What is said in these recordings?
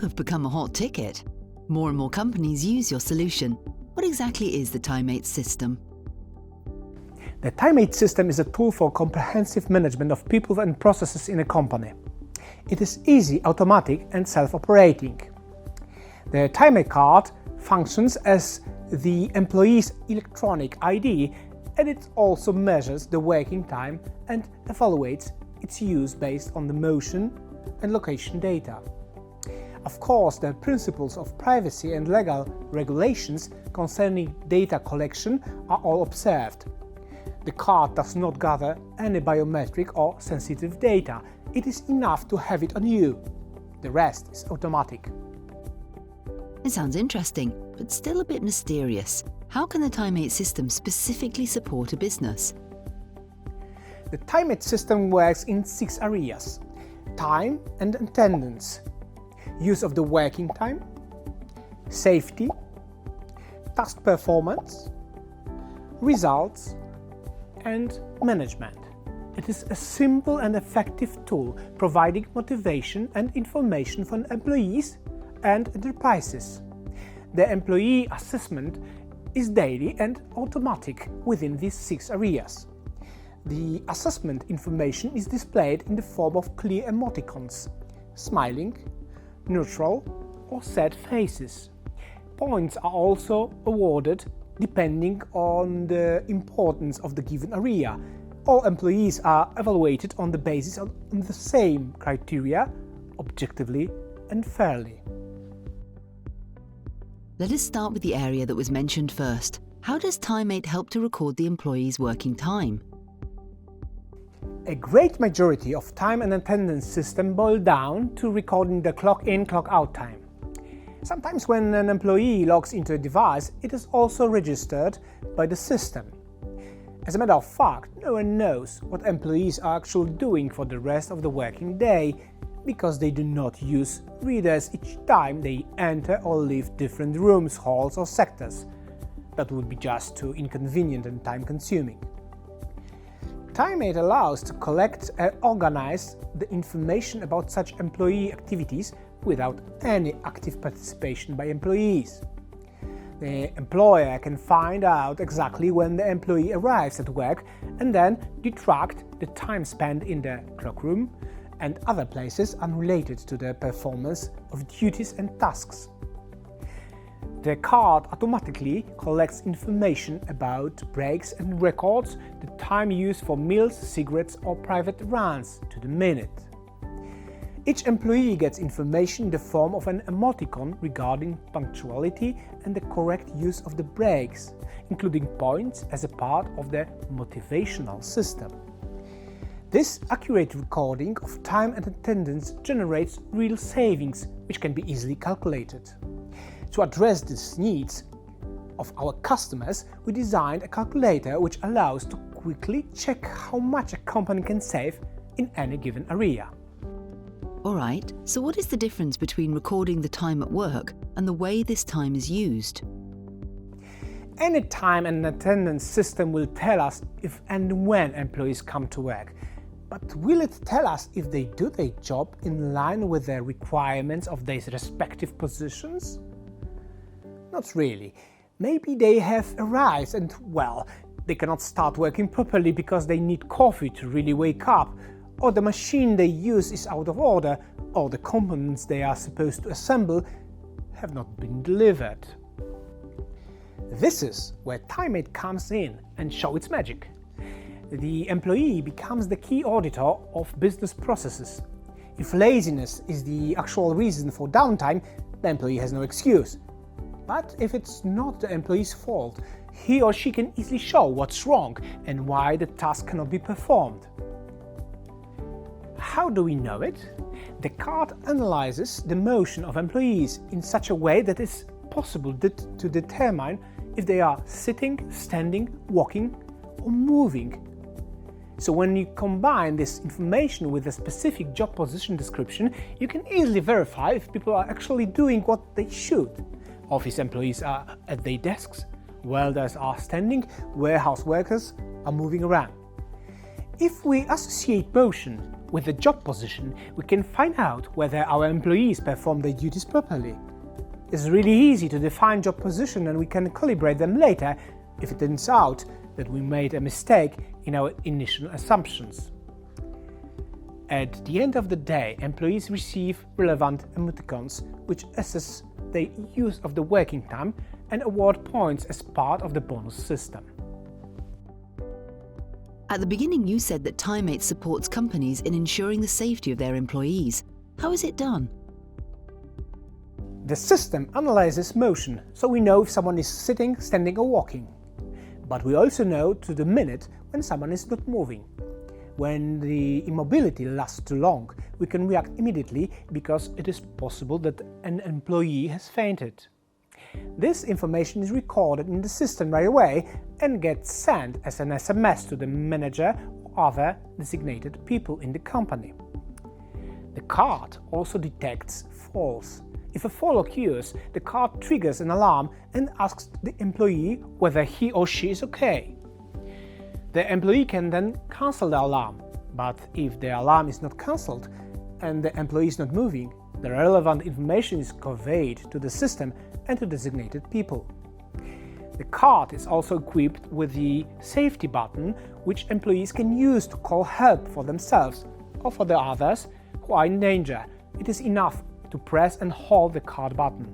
have become a hot ticket. More and more companies use your solution. What exactly is the TIMATE system? The TIMATE system is a tool for comprehensive management of people and processes in a company. It is easy, automatic and self-operating. The TIMATE card functions as the employee's electronic ID, and it also measures the working time and evaluates its use based on the motion and location data. Of course, the principles of privacy and legal regulations concerning data collection are all observed. The card does not gather any biometric or sensitive data. It is enough to have it on you. The rest is automatic. It sounds interesting, but still a bit mysterious. How can the TIMATE system specifically support a business? The TIMATE system works in 6 areas: time and attendance, use of the working time, safety, task performance, results, and management. It is a simple and effective tool providing motivation and information for employees and enterprises. The employee assessment is daily and automatic within these 6 areas. The assessment information is displayed in the form of clear emoticons, smiling, neutral or sad faces. Points are also awarded depending on the importance of the given area. All employees are evaluated on the basis of the same criteria, objectively and fairly. Let us start with the area that was mentioned first. How does TIMATE help to record the employee's working time? A great majority of time and attendance system boil down to recording the clock-in, clock-out time. Sometimes when an employee logs into a device, it is also registered by the system. As a matter of fact, no one knows what employees are actually doing for the rest of the working day, because they do not use readers each time they enter or leave different rooms, halls or sectors. That would be just too inconvenient and time-consuming. TIMATE allows to collect and organize the information about such employee activities without any active participation by employees. The employer can find out exactly when the employee arrives at work and then detract the time spent in the cloakroom and other places unrelated to the performance of duties and tasks. The card automatically collects information about breaks and records the time used for meals, cigarettes or private runs to the minute. Each employee gets information in the form of an emoticon regarding punctuality and the correct use of the breaks, including points as a part of the motivational system. This accurate recording of time and attendance generates real savings, which can be easily calculated. To address these needs of our customers, we designed a calculator which allows to quickly check how much a company can save in any given area. Alright, so what is the difference between recording the time at work and the way this time is used? Any time and attendance system will tell us if and when employees come to work. But will it tell us if they do their job in line with the requirements of their respective positions? Not really. Maybe they have arrived and, well, they cannot start working properly because they need coffee to really wake up, or the machine they use is out of order, or the components they are supposed to assemble have not been delivered. This is where TIMATE comes in and shows its magic. The employee becomes the key auditor of business processes. If laziness is the actual reason for downtime, the employee has no excuse. But if it's not the employee's fault, he or she can easily show what's wrong and why the task cannot be performed. How do we know it? The card analyzes the motion of employees in such a way that it's possible to determine if they are sitting, standing, walking or moving. So when you combine this information with a specific job position description, you can easily verify if people are actually doing what they should. Office employees are at their desks, welders are standing, warehouse workers are moving around. If we associate motion With the job position, we can find out whether our employees perform their duties properly. It's really easy to define job position, and we can calibrate them later if it turns out that we made a mistake in our initial assumptions. At the end of the day, employees receive relevant emoticons which assess the use of the working time and award points as part of the bonus system. At the beginning, you said that TIMATE supports companies in ensuring the safety of their employees. How is it done? The system analyzes motion, so we know if someone is sitting, standing or walking. But we also know to the minute when someone is not moving. When the immobility lasts too long, we can react immediately because it is possible that an employee has fainted. This information is recorded in the system right away and gets sent as an SMS to the manager or other designated people in the company. The card also detects falls. If a fall occurs, the card triggers an alarm and asks the employee whether he or she is okay. The employee can then cancel the alarm, but if the alarm is not cancelled and the employee is not moving, the relevant information is conveyed to the system and to designated people. The card is also equipped with the safety button, which employees can use to call help for themselves or for the others who are in danger. It is enough to press and hold the card button.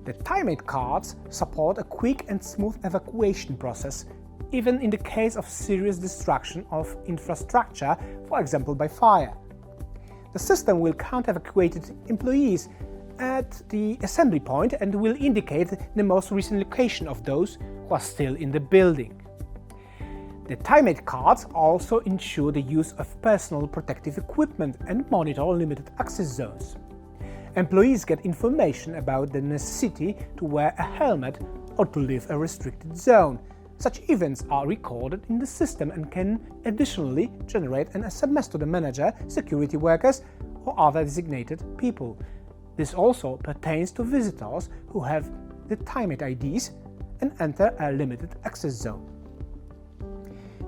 The TIMATE cards support a quick and smooth evacuation process, even in the case of serious destruction of infrastructure, for example by fire. The system will count evacuated employees at the assembly point and will indicate the most recent location of those who are still in the building. The TIMATE cards also ensure the use of personal protective equipment and monitor limited access zones. Employees get information about the necessity to wear a helmet or to leave a restricted zone. Such events are recorded in the system and can additionally generate an SMS to the manager, security workers or other designated people. This also pertains to visitors who have the TIMATE IDs and enter a limited access zone.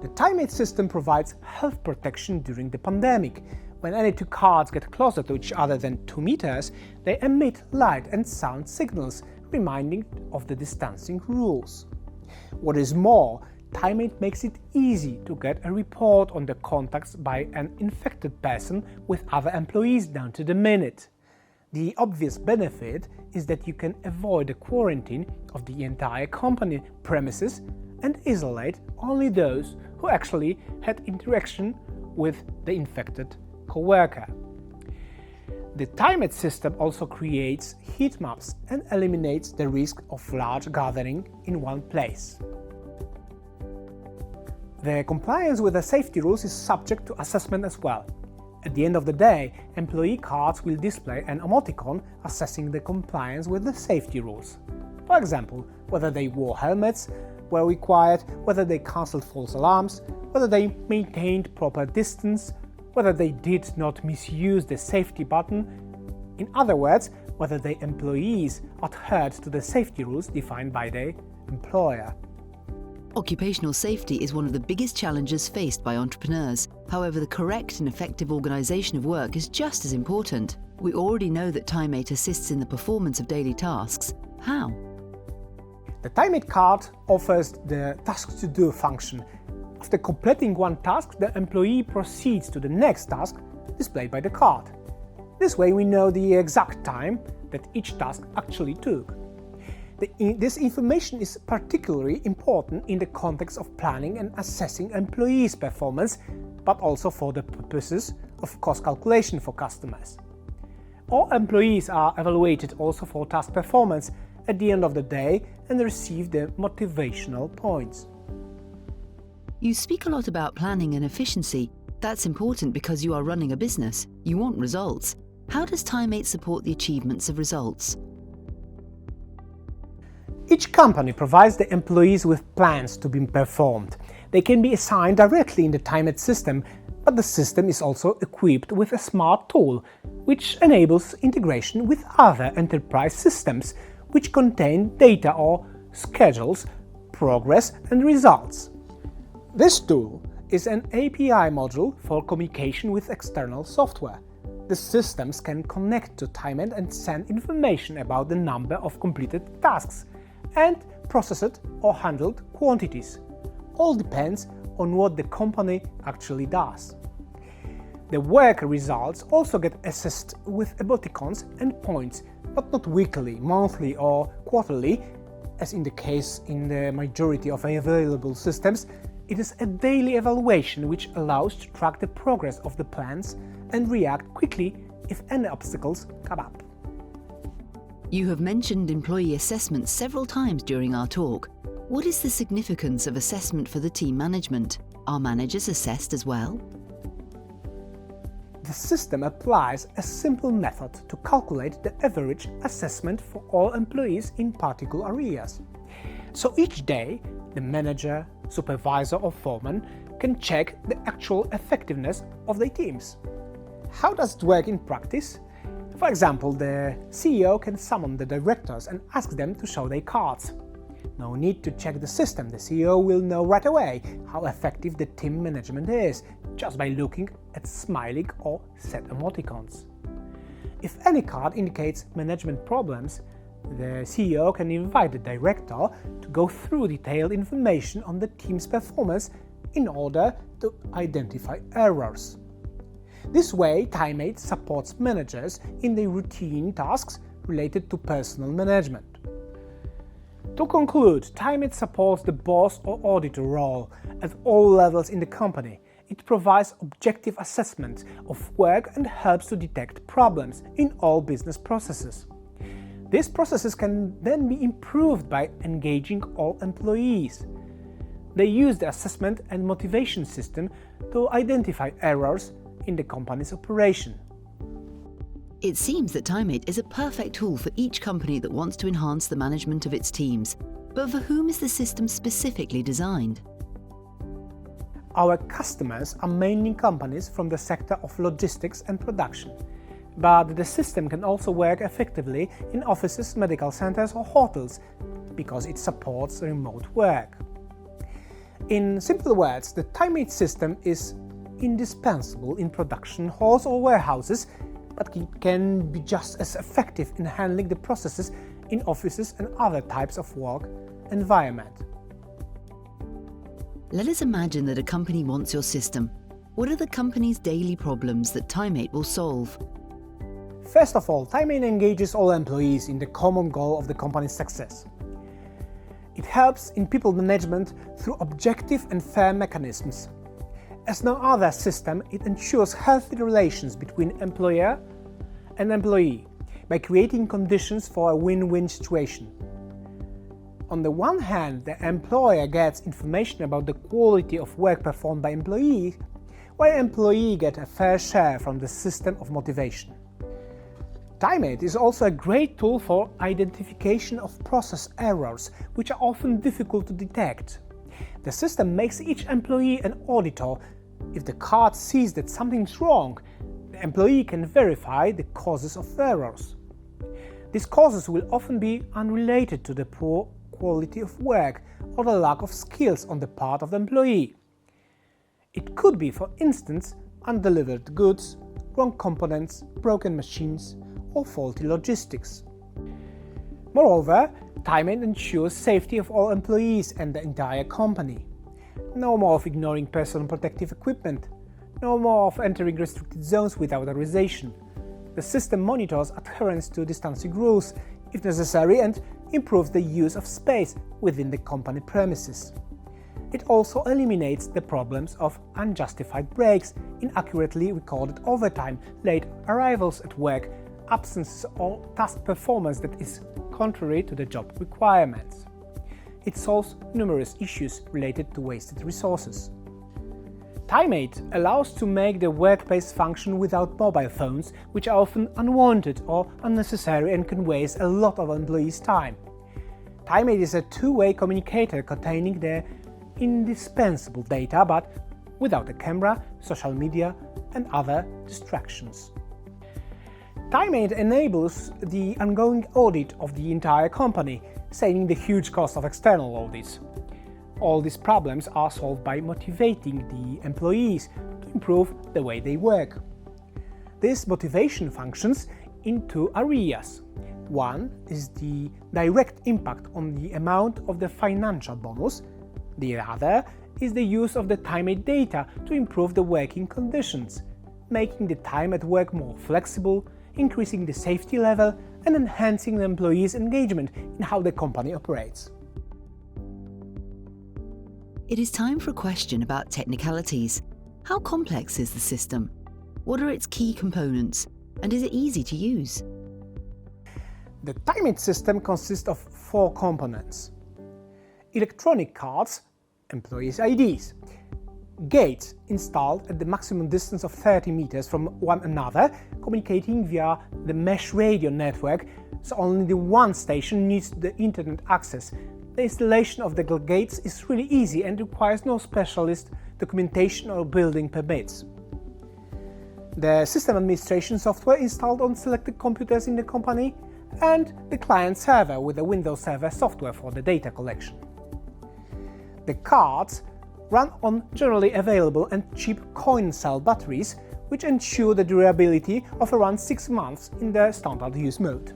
The TIMATE system provides health protection during the pandemic. When any two cards get closer to each other than 2 meters, they emit light and sound signals, reminding of the distancing rules. What is more, TIMATE makes it easy to get a report on the contacts by an infected person with other employees down to the minute. The obvious benefit is that you can avoid the quarantine of the entire company premises and isolate only those who actually had interaction with the infected co-worker. The TIMATE system also creates heat maps and eliminates the risk of large gathering in one place. The compliance with the safety rules is subject to assessment as well. At the end of the day, employee cards will display an emoticon assessing the compliance with the safety rules. For example, whether they wore helmets were required, whether they cancelled false alarms, whether they maintained proper distance, whether they did not misuse the safety button. In other words, whether the employees adhered to the safety rules defined by the employer. Occupational safety is one of the biggest challenges faced by entrepreneurs. However, the correct and effective organisation of work is just as important. We already know that TIMATE assists in the performance of daily tasks. How? The TIMATE card offers the task to do function. After completing one task, the employee proceeds to the next task displayed by the card. This way we know the exact time that each task actually took. This information is particularly important in the context of planning and assessing employees' performance, but also for the purposes of cost calculation for customers. All employees are evaluated also for task performance at the end of the day and receive the motivational points. You speak a lot about planning and efficiency. That's important because you are running a business. You want results. How does TIMATE support the achievements of results? Each company provides the employees with plans to be performed. They can be assigned directly in the TIMATE system, but the system is also equipped with a smart tool, which enables integration with other enterprise systems, which contain data or schedules, progress and results. This tool is an API module for communication with external software. The systems can connect to TIMATE and send information about the number of completed tasks and processed or handled quantities. All depends on what the company actually does. The work results also get assessed with emoticons and points, but not weekly, monthly or quarterly, as in the case in the majority of available systems. It is a daily evaluation which allows to track the progress of the plans and react quickly if any obstacles come up. You have mentioned employee assessment several times during our talk. What is the significance of assessment for the team management? Are managers assessed as well? The system applies a simple method to calculate the average assessment for all employees in particular areas. So each day, the manager, supervisor or foreman can check the actual effectiveness of their teams. How does it work in practice? For example, the CEO can summon the directors and ask them to show their cards. No need to check the system, the CEO will know right away how effective the team management is, just by looking at smiling or sad emoticons. If any card indicates management problems, the CEO can invite the director to go through detailed information on the team's performance in order to identify errors. This way, TIMATE supports managers in their routine tasks related to personal management. To conclude, TIMATE supports the boss or auditor role at all levels in the company. It provides objective assessment of work and helps to detect problems in all business processes. These processes can then be improved by engaging all employees. They use the assessment and motivation system to identify errors in the company's operation. It seems that TIMATE is a perfect tool for each company that wants to enhance the management of its teams. But for whom is the system specifically designed? Our customers are mainly companies from the sector of logistics and production. But the system can also work effectively in offices, medical centers or hotels because it supports remote work. In simple words, the TIMATE system is indispensable in production halls or warehouses, but it can be just as effective in handling the processes in offices and other types of work environment. Let us imagine that a company wants your system. What are the company's daily problems that TIMATE will solve? First of all, TIMATE engages all employees in the common goal of the company's success. It helps in people management through objective and fair mechanisms. As no other system, it ensures healthy relations between employer and employee by creating conditions for a win-win situation. On the one hand, the employer gets information about the quality of work performed by employees, while employee get a fair share from the system of motivation. TIMATE is also a great tool for identification of process errors, which are often difficult to detect. The system makes each employee an auditor. If the card sees that something's wrong, the employee can verify the causes of errors. These causes will often be unrelated to the poor quality of work or the lack of skills on the part of the employee. It could be, for instance, undelivered goods, wrong components, broken machines, or faulty logistics. Moreover, TIMATE ensures safety of all employees and the entire company. No more of ignoring personal protective equipment. No more of entering restricted zones without authorization. The system monitors adherence to distancing rules, if necessary, and improves the use of space within the company premises. It also eliminates the problems of unjustified breaks, inaccurately recorded overtime, late arrivals at work, absences or task performance that is contrary to the job requirements. It solves numerous issues related to wasted resources. TIMATE allows to make the workplace function without mobile phones, which are often unwanted or unnecessary and can waste a lot of employees' time. TIMATE is a two-way communicator containing the indispensable data, but without a camera, social media and other distractions. TIMATE enables the ongoing audit of the entire company, saving the huge cost of external audits. All these problems are solved by motivating the employees to improve the way they work. This motivation functions in two areas. One is the direct impact on the amount of the financial bonus. The other is the use of the TIMATE data to improve the working conditions, making the time at work more flexible, increasing the safety level, and enhancing the employees' engagement in how the company operates. It is time for a question about technicalities. How complex is the system? What are its key components? And is it easy to use? The TIMATE system consists of 4 components: electronic cards, employees' IDs, gates installed at the maximum distance of 30 meters from one another, communicating via the mesh radio network, so only the one station needs the internet access. The installation of the gates is really easy and requires no specialist documentation or building permits. The system administration software installed on selected computers in the company, and the client server with the Windows Server software for the data collection. The cards run on generally available and cheap coin cell batteries, which ensure the durability of around 6 months in the standard use mode.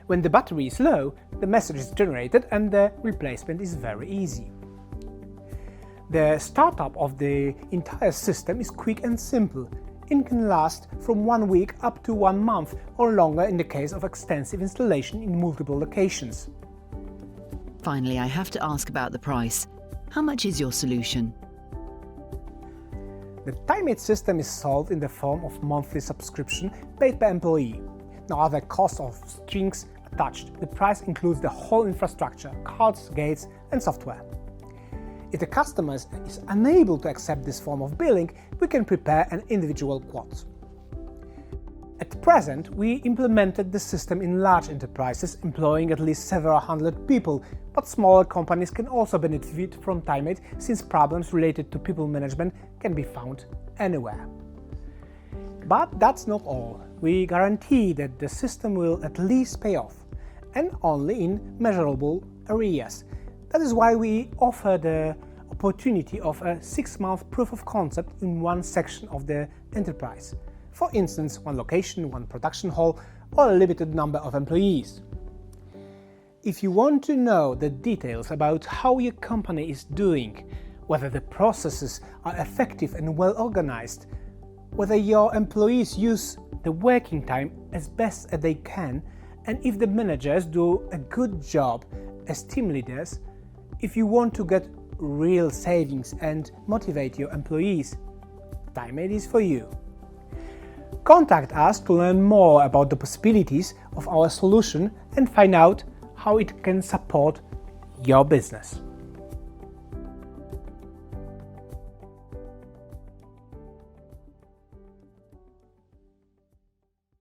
When the battery is low, the message is generated and the replacement is very easy. The startup of the entire system is quick and simple. It can last from 1 week up to 1 month or longer in the case of extensive installation in multiple locations. Finally, I have to ask about the price. How much is your solution? The TIMATE system is sold in the form of monthly subscription paid per employee. No other cost or strings attached. The price includes the whole infrastructure, cards, gates and software. If the customer is unable to accept this form of billing, we can prepare an individual quote. At present, we implemented the system in large enterprises employing at least several hundred people, but smaller companies can also benefit from TIMATE since problems related to people management can be found anywhere. But that's not all. We guarantee that the system will at least pay off, and only in measurable areas. That is why we offer the opportunity of a 6-month proof of concept in one section of the enterprise. For instance, one location, one production hall, or a limited number of employees. If you want to know the details about how your company is doing, whether the processes are effective and well organized, whether your employees use the working time as best as they can, and if the managers do a good job as team leaders, if you want to get real savings and motivate your employees, TIMATE is for you. Contact us to learn more about the possibilities of our solution and find out how it can support your business.